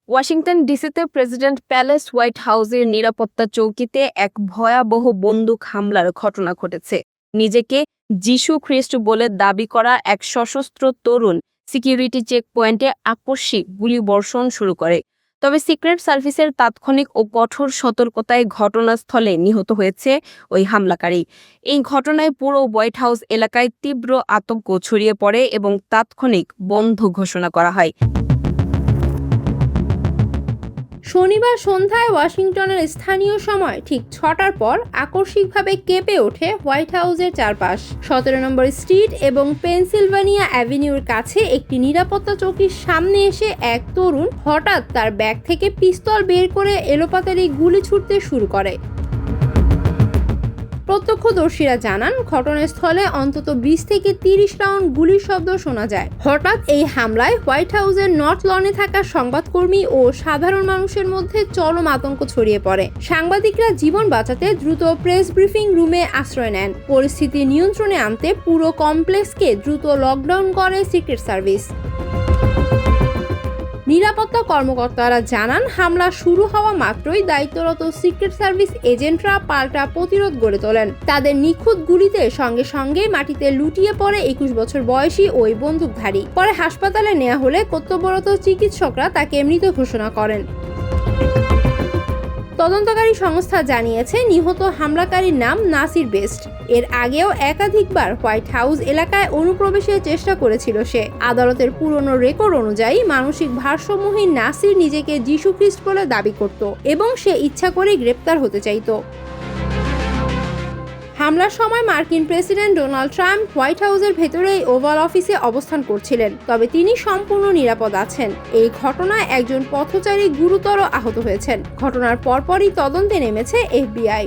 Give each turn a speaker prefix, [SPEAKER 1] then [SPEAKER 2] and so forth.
[SPEAKER 1] Washington ডিসিতে president palace white হাউসের নিরাপত্তা চৌকিতে এক ভয়াবহ বন্দুক হামলার ঘটনা ঘটেছে। নিজেকে যিশু খ্রিস্ট বলে দাবি করা এক সশস্ত্র তরুণ সিকিউরিটি চেক পয়েন্টে আকস্মিক গুলিবর্ষণ শুরু করে। তবে সিক্রেট সার্ভিসের তাৎক্ষণিক ও কঠোর সতর্কতায় ঘটনাস্থলে নিহত হয়েছে ওই হামলাকারী। এই ঘটনায় পুরো হোয়াইট হাউস এলাকায় তীব্র আতঙ্ক ছড়িয়ে পড়ে এবং তাৎক্ষণিক বন্ধ ঘোষণা করা হয়।
[SPEAKER 2] শনিবার সন্ধ্যায় ওয়াশিংটনের স্থানীয় সময় ঠিক 6টার পর আকস্মিকভাবে কেঁপে ওঠে হোয়াইট হাউসের চারপাশ। 17 নম্বর স্ট্রিট এবং পেনসিলভানিয়া অ্যাভিনিউর কাছে একটি নিরাপত্তা চৌকির সামনে এসে এক তরুণ হঠাৎ তার ব্যাগ থেকে পিস্তল বের করে এলোপাতাড়ি গুলি ছুড়তে শুরু করে। প্রত্যক্ষদর্শীরা জানান, ঘটনাস্থলে অন্তত 20 থেকে 30 রাউন্ড গুলির শব্দ শোনা যায়। হঠাৎ এই হামলায় হোয়াইট হাউসের নর্থ লনে থাকা সংবাদকর্মী ও সাধারণ মানুষের মধ্যে চরম আতঙ্ক ছড়িয়ে পড়ে। সাংবাদিকরা জীবন বাঁচাতে দ্রুত প্রেস ব্রিফিং রুমে আশ্রয় নেন। পরিস্থিতি নিয়ন্ত্রণে আনতে পুরো কমপ্লেক্সকে দ্রুত লকডাউন করে সিক্রেট সার্ভিস। নিরাপত্তা কর্মকর্তারা জানান, হামলা শুরু হওয়া মাত্রই দায়িত্বরত সিক্রেট সার্ভিস এজেন্টরা পাল্টা প্রতিরোধ গড়ে তোলেন। তাদের নিখুঁত গুলিতে সঙ্গে সঙ্গে মাটিতে লুটিয়ে পড়ে 21 বছর বয়সী ওই বন্দুকধারী। পরে হাসপাতালে নেওয়া হলে কর্তব্যরত চিকিৎসকরা তাকে মৃত ঘোষণা করেন। তদন্তকারী সংস্থা জানিয়েছে, নিহত হামলাকারীর নাম নাসির বেস্ট। এর আগেও একাধিকবার হোয়াইট হাউস এলাকায় অনুপ্রবেশের চেষ্টা করেছিল সে। আদালতের পুরনো রেকর্ড অনুযায়ী মানসিক ভারসাম্যহীন নাসির নিজেকে যিশু খ্রিস্ট বলে দাবি করত এবং সে ইচ্ছা করে গ্রেপ্তার হতে চাইত। হামলার সময় মার্কিন প্রেসিডেন্ট ডোনাল্ড ট্রাম্প হোয়াইট হাউসের ভেতরেই ওভাল অফিসে অবস্থান করছিলেন, তবে তিনি সম্পূর্ণ নিরাপদ আছেন। এই ঘটনায় একজন পথচারী গুরুতর আহত হয়েছেন। ঘটনার পরপরই তদন্তে নেমেছে FBI।